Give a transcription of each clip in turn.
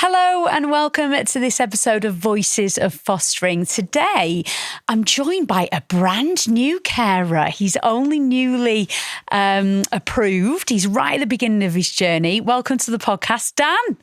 Hello and welcome to this episode of Voices of Fostering. Today, I'm joined by a brand new carer. He's only newly approved. He's right at the beginning of his journey. Welcome to the podcast, Dan.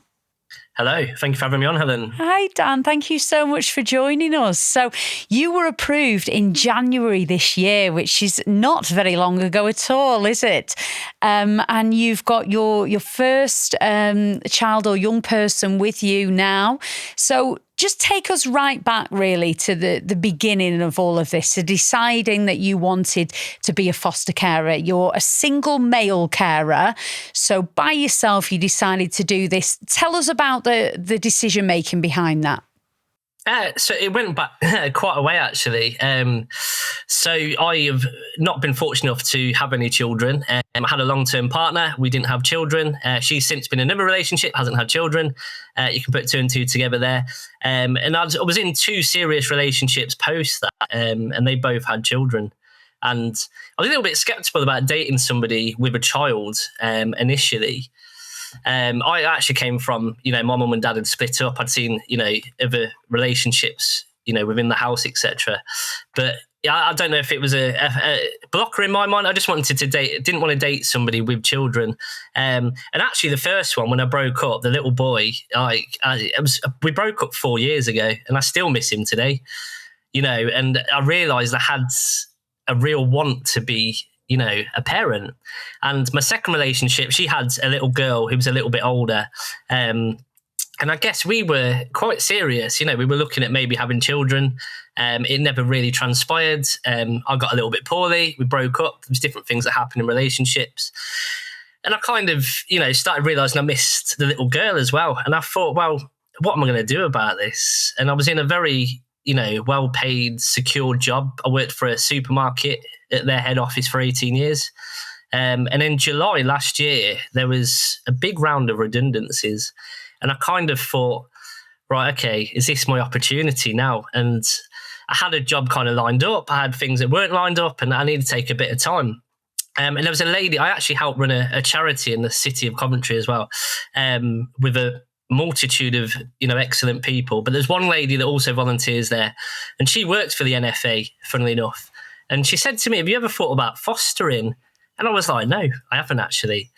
Hello. Thank you for having me on, Helen. Hi, Dan. Thank you so much for joining us. So you were approved in January this year, which is not very long ago at all, is it? And you've got your first child or young person with you now. So just take us right back, really, to the beginning of all of this, to deciding that you wanted to be a foster carer. You're a single male carer. So by yourself, you decided to do this. Tell us about the decision-making behind that. So it went back quite a way, actually. So I have not been fortunate enough to have any children. I had a long-term partner. We didn't have children. She's since been in another relationship, hasn't had children. You can put two and two together there. And I was in two serious relationships post that, and they both had children. And I was a little bit skeptical about dating somebody with a child initially. I actually came from, my mum and dad had split up. I'd seen, other relationships, within the house, etc. But I don't know if it was a blocker in my mind. I just wanted to didn't want to date somebody with children. And actually the first one, when I broke up, the little boy, we broke up 4 years ago and I still miss him today, and I realised I had a real want to be a parent. And my second relationship, she had a little girl who was a little bit older. And I guess we were quite serious. We were looking at maybe having children. It never really transpired. I got a little bit poorly. We broke up. There's different things that happen in relationships. And I kind of, started realising I missed the little girl as well. And I thought, well, what am I going to do about this? And I was in a very, well-paid, secure job. I worked for a supermarket at their head office for 18 years. And in July last year, there was a big round of redundancies. And I kind of thought, right, okay, is this my opportunity now? And I had a job kind of lined up. I had things that weren't lined up and I needed to take a bit of time. And there was a lady, I actually helped run a charity in the city of Coventry as well, with a multitude of excellent people. But there's one lady that also volunteers there, and she works for the NFA, funnily enough. And she said to me, have you ever thought about fostering? And I was like, no, I haven't actually.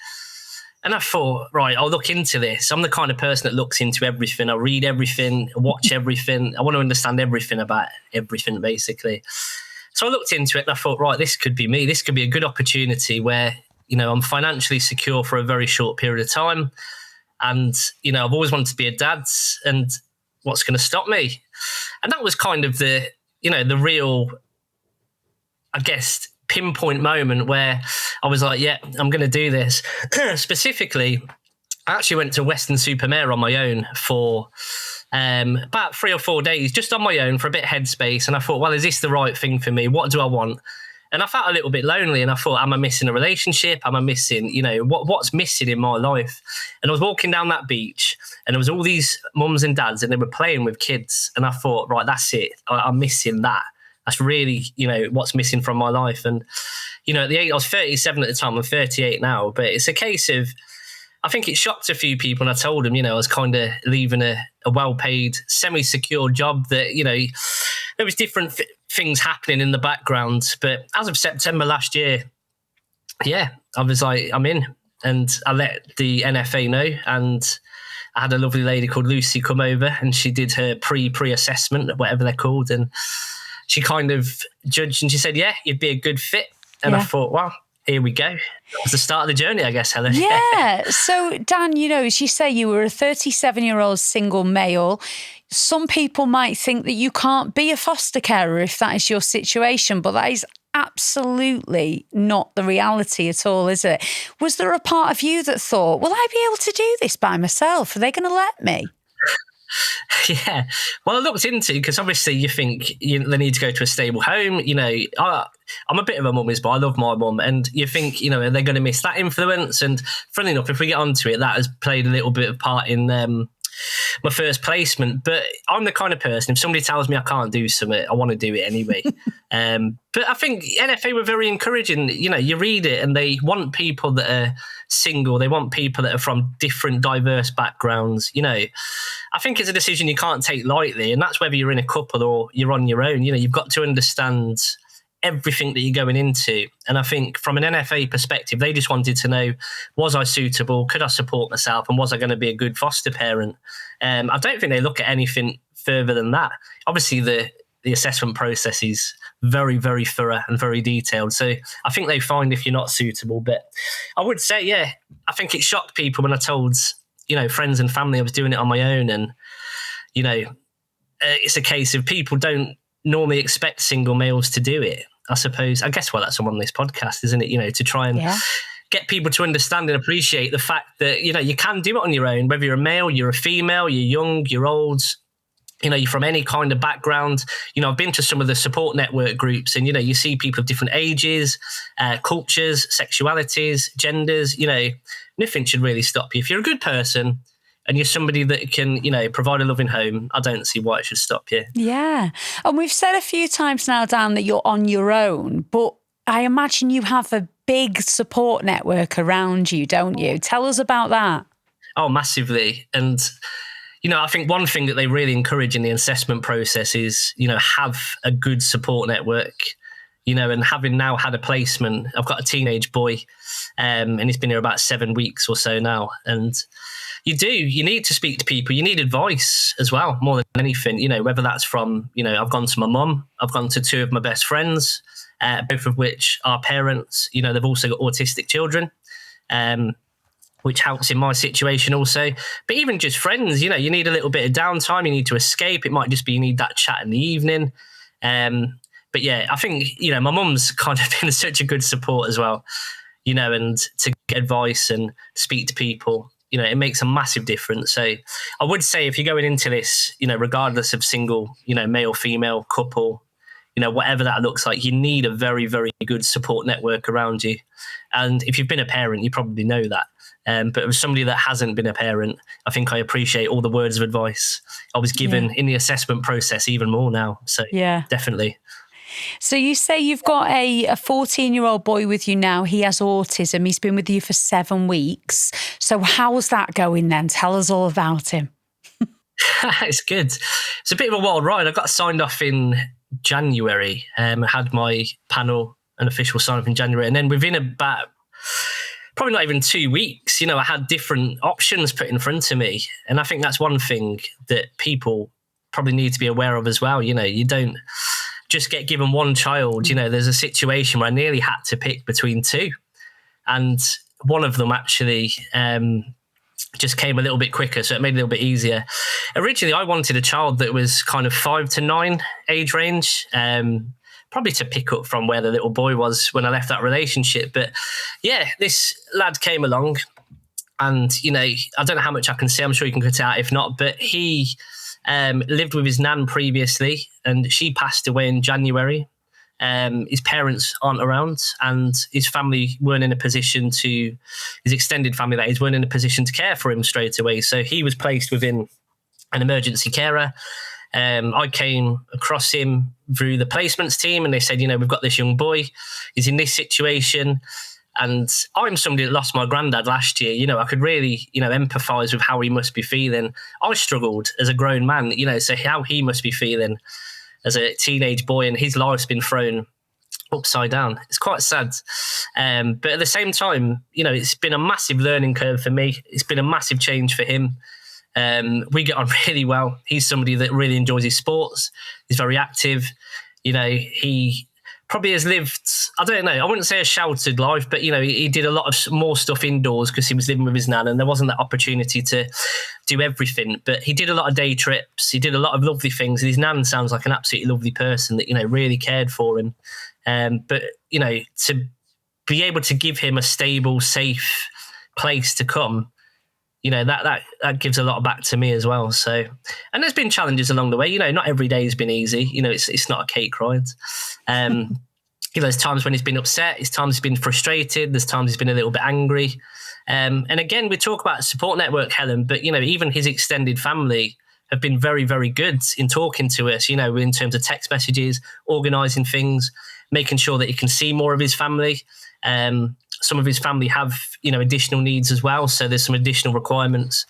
And I thought, right, I'll look into this. I'm the kind of person that looks into everything. I read everything, watch everything. I want to understand everything about everything, basically. So I looked into it and I thought, right, this could be me. This could be a good opportunity where, I'm financially secure for a very short period of time. And, I've always wanted to be a dad, and what's going to stop me? And that was kind of the real, I guess, pinpoint moment where I was like, yeah, I'm going to do this. Specifically, I actually went to Weston-super-Mare on my own for about 3 or 4 days, just on my own for a bit of headspace. And I thought, well, is this the right thing for me? What do I want? And I felt a little bit lonely, and I thought, am I missing a relationship? Am I missing, what's missing in my life? And I was walking down that beach, and there was all these mums and dads, and they were playing with kids. And I thought, right, that's it. I'm missing that. That's really, what's missing from my life. And, at the age, I was 37 at the time, I'm 38 now, but it's a case of, I think it shocked a few people. And I told them, I was kind of leaving a well-paid, semi-secure job that, there was different things happening in the background. But as of September last year, yeah, I was like, I'm in. And I let the NFA know. And I had a lovely lady called Lucy come over, and she did her pre-assessment, whatever they're called. And she kind of judged, and she said, yeah, you'd be a good fit. And I thought, well, here we go. That was the start of the journey, I guess, Helen. Yeah. So, Dan, as you say, you were a 37-year-old single male. Some people might think that you can't be a foster carer if that is your situation, but that is absolutely not the reality at all, is it? Was there a part of you that thought, will I be able to do this by myself? Are they going to let me? Yeah. Well, I looked into, because obviously you think they need to go to a stable home. I'm a bit of a mummy's boy. I love my mum. And you think, are they going to miss that influence? And funnily enough, if we get onto it, that has played a little bit of part in my first placement. But I'm the kind of person, if somebody tells me I can't do something, I want to do it anyway. But I think NFA were very encouraging. You know, you read it and they want people that are single. They want people that are from different, diverse backgrounds. You know, I think it's a decision you can't take lightly. And that's whether you're in a couple or you're on your own. You know, you've got to understand everything that you're going into. And I think from an NFA perspective, they just wanted to know, was I suitable? Could I support myself? And was I going to be a good foster parent? I don't think they look at anything further than that. Obviously, the assessment process is very, very thorough and very detailed. So I think they find if you're not suitable. But I would say, yeah, I think it shocked people when I told, you know, friends and family I was doing it on my own. And, you know, it's a case of people don't normally expect single males to do it. I suppose, I guess, well, that's on this podcast, isn't it? You know, to try and get people to understand and appreciate the fact that, you know, you can do it on your own, whether you're a male, you're a female, you're young, you're old, you know, you're from any kind of background. You know, I've been to some of the support network groups and, you know, you see people of different ages, cultures, sexualities, genders, you know, nothing should really stop you. If you're a good person and you're somebody that can, you know, provide a loving home, I don't see why it should stop you. Yeah. And we've said a few times now, Dan, that you're on your own, but I imagine you have a big support network around you, don't you? Tell us about that. Oh, massively. And, you know, I think one thing that they really encourage in the assessment process is, you know, have a good support network, you know, and having now had a placement, I've got a teenage boy and he's been here about 7 weeks or so now. And you need to speak to people. You need advice as well, more than anything, you know, whether that's from, you know, I've gone to my mum, I've gone to 2 of my best friends, both of which are parents, you know, they've also got autistic children. Which helps in my situation also. But even just friends, you know, you need a little bit of downtime. You need to escape. It might just be you need that chat in the evening. But yeah, I think, you know, my mum's kind of been such a good support as well, you know, and to get advice and speak to people, you know, it makes a massive difference. So I would say if you're going into this, you know, regardless of single, you know, male, female, couple, you know, whatever that looks like, you need a very, very good support network around you. And if you've been a parent, you probably know that. But as somebody that hasn't been a parent, I think I appreciate all the words of advice I was given in the assessment process even more now. So definitely. So you say you've got a 14-year-old boy with you now. He has autism. He's been with you for 7 weeks. So how's that going then? Tell us all about him. It's good. It's a bit of a wild ride. I got signed off in January. I had my panel and official sign off in January. And then within about probably not even 2 weeks, you know, I had different options put in front of me. And I think that's one thing that people probably need to be aware of as well. You know, you don't just get given one child. You know, there's a situation where I nearly had to pick between 2. And one of them actually just came a little bit quicker, so it made it a little bit easier. Originally, I wanted a child that was kind of 5 to 9 age range, probably to pick up from where the little boy was when I left that relationship. But yeah, this lad came along and, you know, I don't know how much I can say. I'm sure you can cut it out if not, but he lived with his nan previously and she passed away in January. His parents aren't around and his family weren't in a position to, his extended family that is, weren't in a position to care for him straight away. So he was placed within an emergency carer. I came across him through the placements team and they said, you know, we've got this young boy, he's in this situation. And I'm somebody that lost my granddad last year. You know, I could really, you know, empathise with how he must be feeling. I struggled as a grown man, you know, so how he must be feeling as a teenage boy and his life's been thrown upside down. It's quite sad. But at the same time, you know, it's been a massive learning curve for me. It's been a massive change for him. We get on really well. He's somebody that really enjoys his sports. He's very active. You know, he probably has lived, I don't know, I wouldn't say a sheltered life, but, you know, he did a lot of more stuff indoors because he was living with his nan and there wasn't that opportunity to do everything. But he did a lot of day trips. He did a lot of lovely things. His nan sounds like an absolutely lovely person that, you know, really cared for him. But, you know, to be able to give him a stable, safe place to come, you know, that gives a lot back to me as well. So, and there's been challenges along the way. You know, not every day has been easy. You know, it's not a cake ride. You know, there's times when he's been upset. There's times he's been frustrated. There's times he's been a little bit angry. And again, we talk about support network, Helen, but, even his extended family have been very, very good in talking to us, in terms of text messages, organising things, making sure that he can see more of his family. Some of his family have, additional needs as well. So there's some additional requirements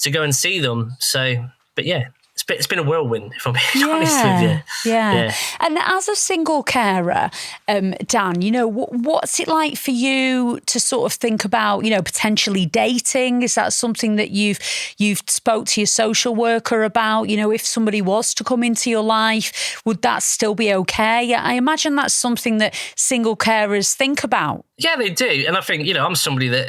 to go and see them. So, but yeah, it's been a whirlwind, if I'm being honest with you. Yeah. And as a single carer, Dan, what's it like for you to sort of think about, potentially dating? Is that something that you've spoke to your social worker about? If somebody was to come into your life, would that still be okay? I imagine that's something that single carers think about. Yeah, they do. And I think, I'm somebody that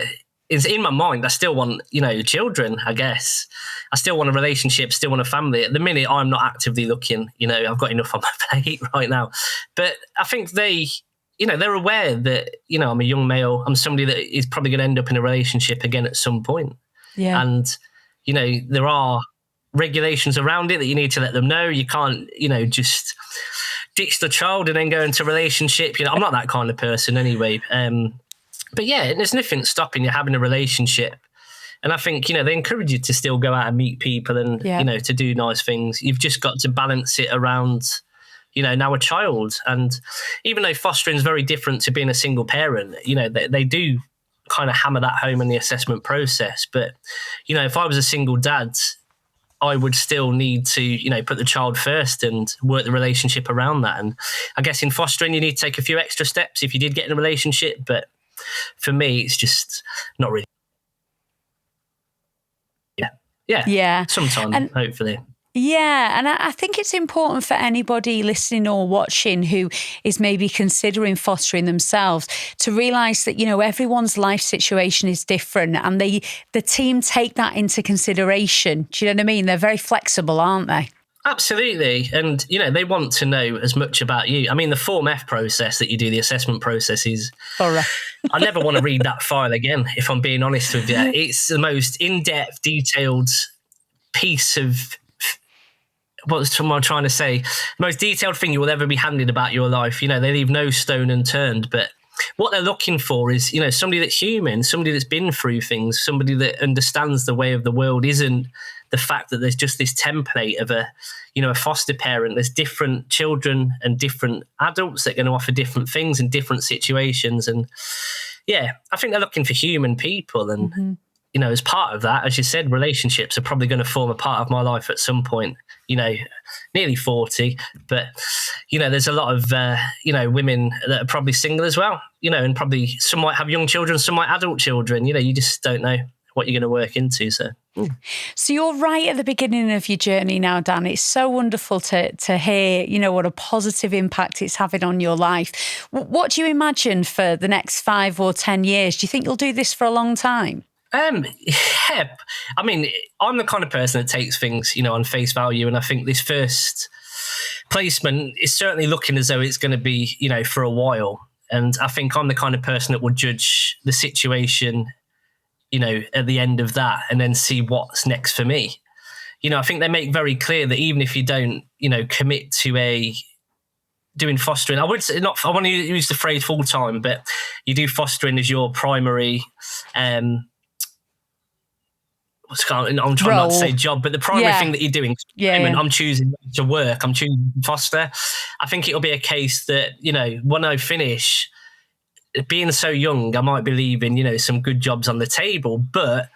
is in my mind. I still want, children, I guess. I still want a relationship, still want a family. At the minute, I'm not actively looking. I've got enough on my plate right now. But I think they're aware that, I'm a young male. I'm somebody that is probably going to end up in a relationship again at some point. Yeah. And, there are regulations around it that you need to let them know. You can't, just ditch the child and then go into a relationship. I'm not that kind of person anyway. But yeah, there's nothing stopping you having a relationship. And I think, they encourage you to still go out and meet people and, to do nice things. You've just got to balance it around, now a child. And even though fostering is very different to being a single parent, they do kind of hammer that home in the assessment process. But, if I was a single dad, I would still need to, put the child first and work the relationship around that. And I guess in fostering, you need to take a few extra steps if you did get in a relationship. But for me, it's just not really. Yeah. Sometime, hopefully. Yeah, and I think it's important for anybody listening or watching who is maybe considering fostering themselves to realise that, everyone's life situation is different and the team take that into consideration. Do you know what I mean? They're very flexible, aren't they? Absolutely. And, they want to know as much about you. I mean, the Form F process that you do, the assessment process is... Thorough. I never want to read that file again, if I'm being honest with you. It's the most in-depth, detailed piece of... What am I trying to say? The most detailed thing you will ever be handed about your life. They leave no stone unturned. But what they're looking for is, somebody that's human, somebody that's been through things, somebody that understands the way of the world. Isn't the fact that there's just this template of a foster parent. There's different children and different adults that are going to offer different things in different situations. And yeah, I think they're looking for human people. And, as part of that, as you said, relationships are probably going to form a part of my life at some point, nearly 40. But, there's a lot of, women that are probably single as well, and probably some might have young children, some might adult children. You just don't know what you're going to work into. So you're right at the beginning of your journey now, Dan. It's so wonderful to hear, what a positive impact it's having on your life. What do you imagine for the next 5 or 10 years? Do you think you'll do this for a long time? Yeah. I mean, I'm the kind of person that takes things, on face value. And I think this first placement is certainly looking as though it's going to be, for a while. And I think I'm the kind of person that will judge the situation, at the end of that and then see what's next for me. I think they make very clear that even if you don't, commit to doing fostering, I would say not, I want to use the phrase full time, but you do fostering as your primary, I'm trying not to say job, but the primary thing that you're doing. I'm choosing to work, I'm choosing to foster. I think it'll be a case that, when I finish, being so young, I might be leaving, some good jobs on the table, but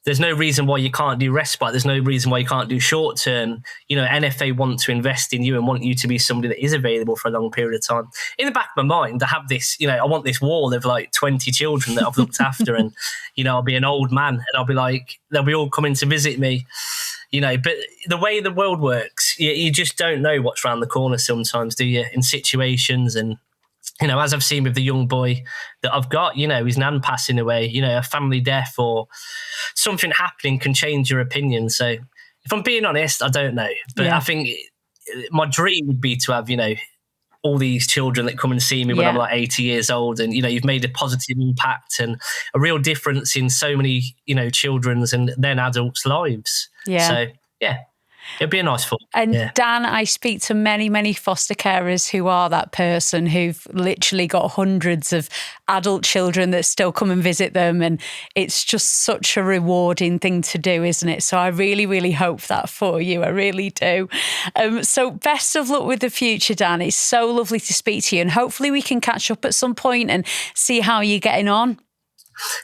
there's no reason why you can't do respite. There's no reason why you can't do short term. NFA want to invest in you and want you to be somebody that is available for a long period of time. In the back of my mind, I have this, I want this wall of like 20 children that I've looked after and, I'll be an old man and I'll be like, they'll be all coming to visit me, but the way the world works, you just don't know what's around the corner sometimes, do you, in situations. And, as I've seen with the young boy that I've got, his nan passing away, a family death or something happening can change your opinion. So if I'm being honest, I don't know. But I think my dream would be to have, all these children that come and see me when I'm like 80 years old. And, you've made a positive impact and a real difference in so many, children's and then adults' lives. Yeah. So, yeah. It'd be a nice thought. And Yeah. Dan, I speak to many, many foster carers who are that person who've literally got hundreds of adult children that still come and visit them. And it's just such a rewarding thing to do, isn't it? So I really, really hope that for you. I really do. So best of luck with the future, Dan. It's so lovely to speak to you. And hopefully we can catch up at some point and see how you're getting on.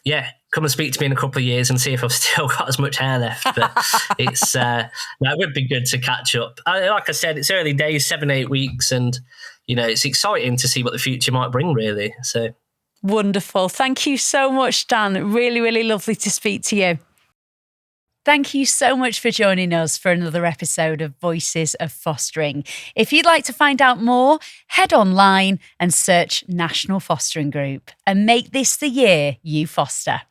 Yeah, come and speak to me in a couple of years and see if I've still got as much hair left. But it's no, it would be good to catch up. Like I said, it's early days, 7-8 weeks, and it's exciting to see what the future might bring. Really, so wonderful. Thank you so much, Dan. Really, really lovely to speak to you. Thank you so much for joining us for another episode of Voices of Fostering. If you'd like to find out more, head online and search National Fostering Group and make this the year you foster.